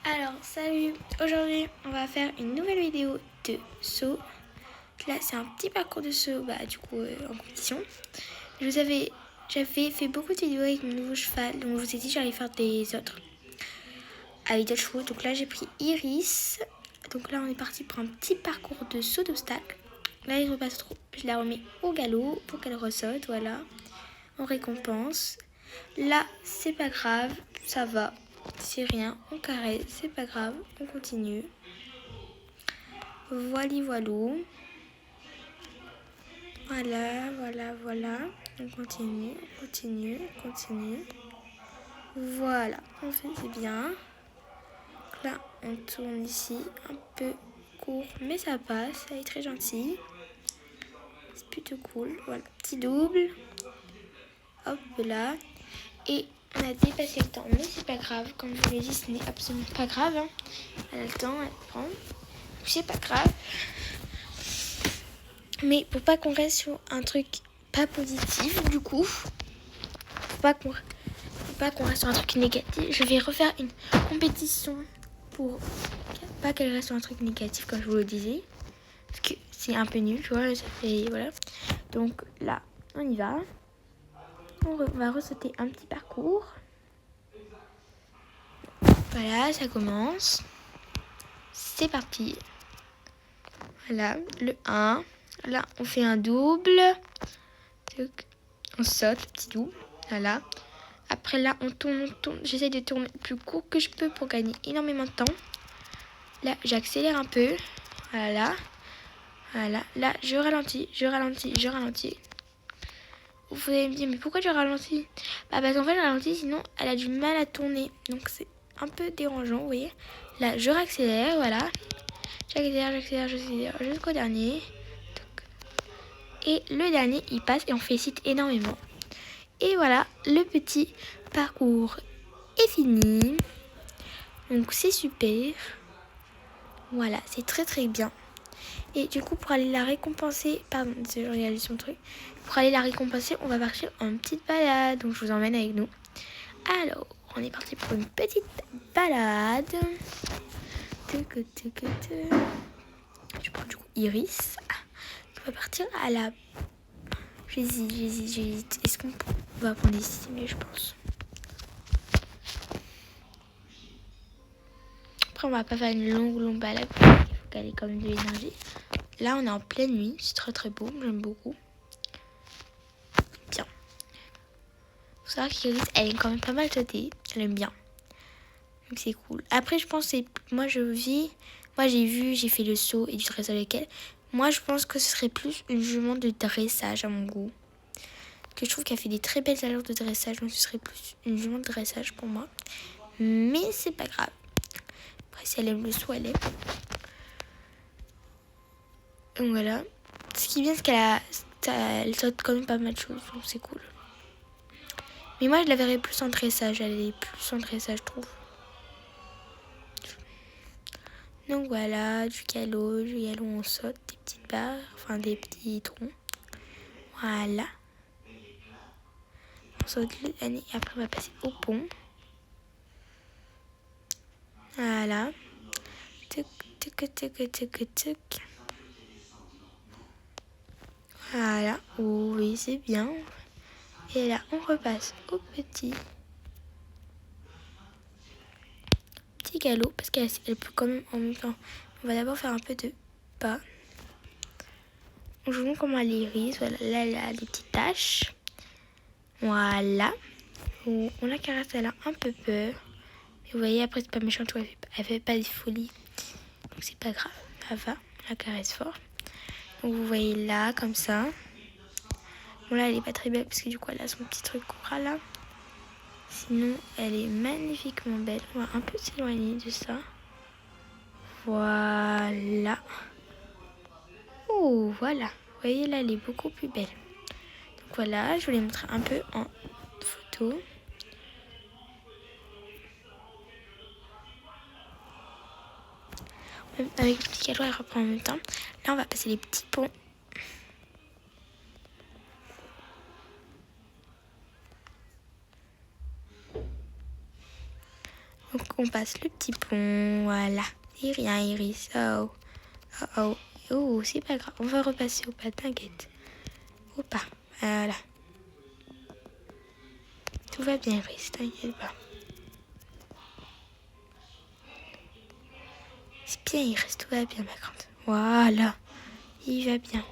Alors, salut! Aujourd'hui, on va faire une nouvelle vidéo de saut. Là, c'est un petit parcours de saut, en compétition. J'avais fait beaucoup de vidéos avec mon nouveau cheval, donc je vous ai dit que j'allais faire des autres avec d'autres chevaux. Donc là, j'ai pris Iris. Donc là, on est parti pour un petit parcours de saut d'obstacle. Là, il repasse trop. Je la remets au galop pour qu'elle ressaute, voilà. En récompense. Là, c'est pas grave, ça va. C'est rien, on caresse, c'est pas grave, on continue. Voilou. Voilà. On continue. Voilà, on fait, c'est bien. Là, on tourne ici, un peu court, mais ça passe, elle est très gentille. C'est plutôt cool. Voilà, petit double. Hop là. Et on a dépassé le temps, mais c'est pas grave. Comme je vous l'ai dit, ce n'est absolument pas grave. Elle a le temps, elle prend. C'est pas grave. Mais pour pas qu'on reste sur un truc pas positif, du coup, faut pas qu'on reste sur un truc négatif, je vais refaire une compétition pour pas qu'elle reste sur un truc négatif, comme je vous le disais. Parce que c'est un peu nul, tu vois, ça fait, voilà. Donc là, on y va. On va ressauter un petit parcours. Voilà, ça commence. C'est parti. Voilà, le 1. Là, on fait un double. On saute, le petit double. Voilà. Après, là, on tourne. J'essaie de tourner le plus court que je peux pour gagner énormément de temps. Là, j'accélère un peu. Voilà. Là, je ralentis. Vous allez me dire, mais pourquoi tu ralentis? Parce qu'en fait, je ralentis, sinon, elle a du mal à tourner. Donc, c'est un peu dérangeant, vous voyez. Là, je réaccélère, voilà. J'accélère jusqu'au dernier. Et le dernier, il passe et on félicite énormément. Et voilà, le petit parcours est fini. Donc, c'est super. Voilà, c'est très très bien. Et du coup, pour aller la récompenser, je réalise son truc. Pour aller la récompenser, on va partir en petite balade. Donc, je vous emmène avec nous. Alors, on est parti pour une petite balade. Je prends du coup Iris. On va partir à la... J'hésite. Est-ce qu'on va prendre ici? Mais je pense. Après, on va pas faire une longue balade. Il faut qu'elle ait quand même de l'énergie. Là, on est en pleine nuit. C'est très très beau. J'aime beaucoup. Bien. Faut savoir qu'Iris, elle est quand même pas mal sautée. Elle aime bien. Donc c'est cool. Après, je pense que moi j'ai fait le saut et du dressage avec elle. Moi, je pense que ce serait plus une jument de dressage à mon goût. Que je trouve qu'elle fait des très belles allures de dressage. Donc ce serait plus une jument de dressage pour moi. Mais c'est pas grave. Après, si elle aime le saut, elle aime. Donc voilà. Ce qui est bien, c'est qu'elle saute quand même pas mal de choses. Donc c'est cool. Mais moi, je la verrais plus en dressage. Elle est plus en dressage, je trouve. Donc voilà, du galop, on saute des petites barres, enfin des petits troncs. Voilà. On saute le dernier et après on va passer au pont. Voilà. Tuc. Voilà. Oh, oui, c'est bien. Et là, on repasse au petit galop parce qu'elle peut quand même en même temps. On va d'abord faire un peu de pas. Je vous montre comment elle irise. Voilà, là, elle a des petites taches. Voilà. On la caresse, elle a un peu peur. Mais vous voyez, après, c'est pas méchant, tout, elle fait pas des folies. Donc, c'est pas grave. Elle va, on la caresse fort. Donc, vous voyez là, comme ça. Bon, là, elle est pas très belle parce que du coup, elle a son petit truc coura là. Sinon, elle est magnifiquement belle. On va un peu s'éloigner de ça. Voilà. Oh, voilà. Vous voyez, là, elle est beaucoup plus belle. Donc, voilà, je vous les montrer un peu en photo. Avec le petit galop, elle reprend en même temps. Là, on va passer les petits ponts. Donc on passe le petit pont, voilà. Et rien, Iris. Oh, oh, oh. Oh, c'est pas grave. On va repasser au pas, t'inquiète. Au pas, voilà. Tout va bien, Iris, t'inquiète pas. C'est bien, Iris, tout va bien, ma grande. Voilà, il va bien.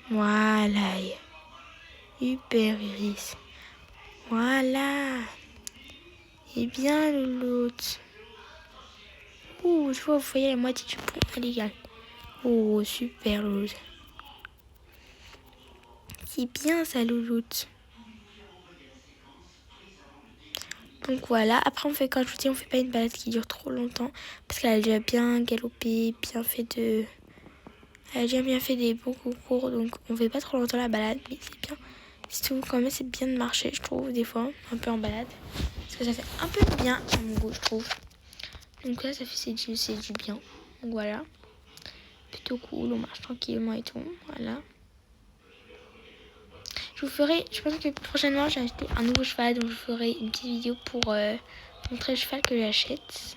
Voilà, super, Iris. Voilà. Et bien, l'autre. Ouh, je vois, vous voyez la moitié du pont. Allez, gars. Oh, super, l'autre. C'est bien, ça, louloute. Donc voilà, après on fait, quand je vous dis, on fait pas une balade qui dure trop longtemps. Parce qu'elle a déjà bien galopé, bien fait de... Elle a déjà bien fait des bons concours, donc on fait pas trop longtemps la balade, mais c'est bien. C'est tout, quand même, c'est bien de marcher, je trouve, des fois, un peu en balade. Parce que ça fait un peu de bien à mon goût, je trouve. Donc là, c'est du bien. Donc voilà. Plutôt cool, on marche tranquillement et tout, voilà. Je vous ferai, je pense que prochainement j'ai acheté un nouveau cheval, donc je vous ferai une petite vidéo pour montrer le cheval que j'achète.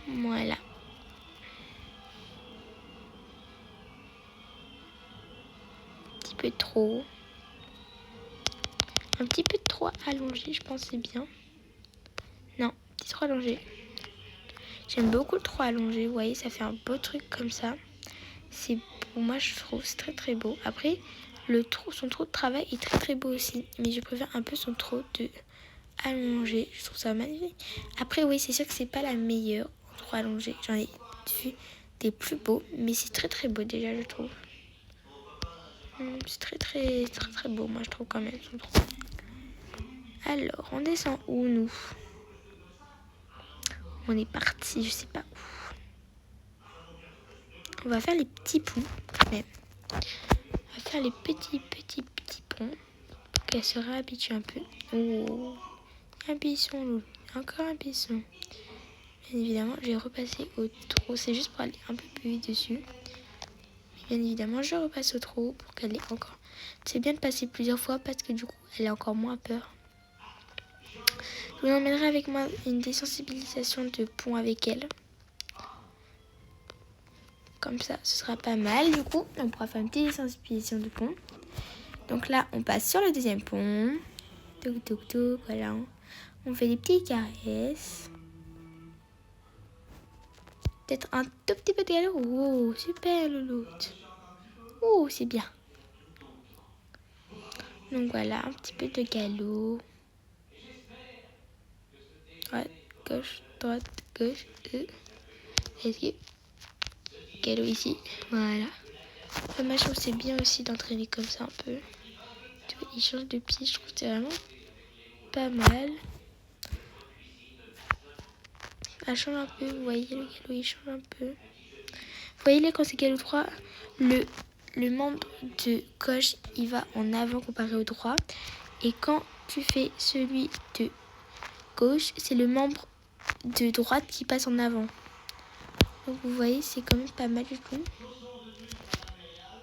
Voilà. Un petit peu trop. Un petit peu trop allongé, je pense c'est bien. Non, petit trop allongé. J'aime beaucoup le trop allongé, vous voyez, ça fait un beau truc comme ça. C'est pour moi, je trouve c'est très très beau. Après, son trou de travail est très très beau aussi, mais je préfère un peu son trou de allongé. Je trouve ça magnifique. Après, oui, c'est sûr que c'est pas la meilleure en trou allongé. J'en ai vu des plus beaux, mais c'est très très beau déjà, je trouve. C'est très très très très beau, moi je trouve quand même son trou. Alors, on descend où nous? On est parti, je sais pas où. On va faire les petits ponts quand même. On va faire les petits ponts pour qu'elle se réhabitue un peu. Oh, un bisson, Loulou. Encore un bisson. Bien évidemment, je vais repasser au trot. C'est juste pour aller un peu plus vite dessus. Mais bien évidemment, je repasse au trot pour qu'elle ait encore... C'est bien de passer plusieurs fois parce que du coup, elle a encore moins peur. Je vous emmènerai avec moi une désensibilisation de pont avec elle. Comme ça, ce sera pas mal. Du coup, on pourra faire une petite désensibilisation de pont. Donc là, on passe sur le deuxième pont. Toc, toc, toc, voilà. On fait des petites caresses. Peut-être un tout petit peu de galop. Oh, super, louloute. Oh, c'est bien. Donc voilà, un petit peu de galop. Droite, gauche, esquive. Galop ici, voilà. Moi, je trouve que c'est bien aussi d'entraîner comme ça un peu. Tu vois, il change de pied, je trouve que c'est vraiment pas mal. Elle change un peu, vous voyez, le galop, il change un peu. Vous voyez, là, quand c'est galop droit, le membre de gauche, il va en avant comparé au droit. Et quand tu fais celui de gauche, c'est le membre de droite qui passe en avant. Donc vous voyez, c'est quand même pas mal du tout.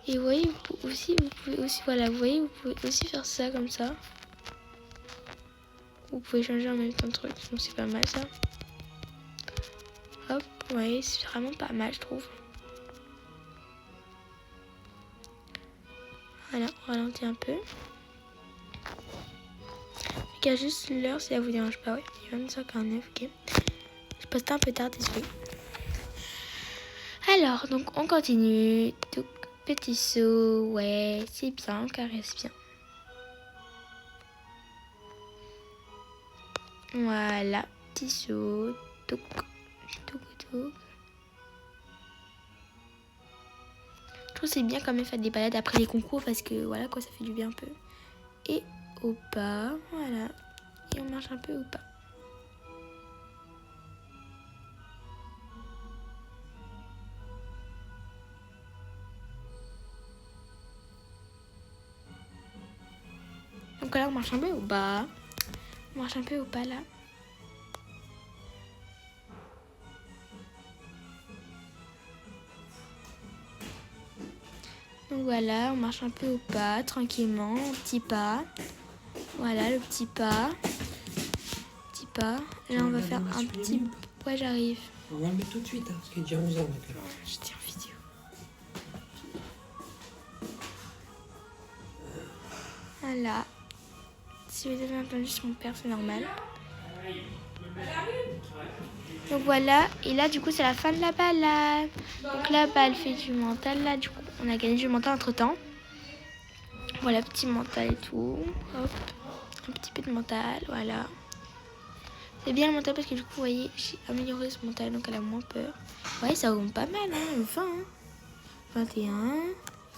Et vous voyez, vous pouvez aussi, voilà, vous voyez, vous pouvez aussi faire ça comme ça. Vous pouvez changer en même temps de truc, donc c'est pas mal ça. Hop, vous voyez, c'est vraiment pas mal, je trouve. Voilà, on ralentit un peu. Regarde juste l'heure si ça vous dérange pas, ouais. Il est 25h09, ok. Je poste un peu tard, désolé. Alors, donc on continue. Donc, petit saut, ouais, c'est bien, on caresse bien. Voilà, petit saut, toc, toc, toc. Je trouve que c'est bien quand même faire des balades après les concours parce que voilà quoi, ça fait du bien un peu. Et au pas, voilà. Et on marche un peu au pas. Donc là, on marche un peu au bas. On marche un peu au pas là. Donc Donc voilà, on marche un peu au pas, tranquillement, au petit pas. Voilà, le petit pas. Petit pas. Là, on va faire un petit... Ouais, j'arrive. On va le mettre tout de suite, hein, parce qu'il est déjà 11h maintenant. J'étais en vidéo. Voilà. Si vous avez entendu sur mon père, c'est normal. Donc voilà, et là du coup c'est la fin de la balade. Donc là-bas elle fait du mental, là du coup on a gagné du mental entre temps. Voilà, petit mental et tout. Hop, un petit peu de mental, voilà. C'est bien le mental parce que du coup vous voyez, j'ai amélioré ce mental donc elle a moins peur. Ouais, ça augmente pas mal, hein, le 20, hein. 21,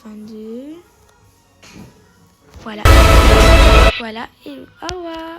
22. Voilà. Voilà, et au revoir.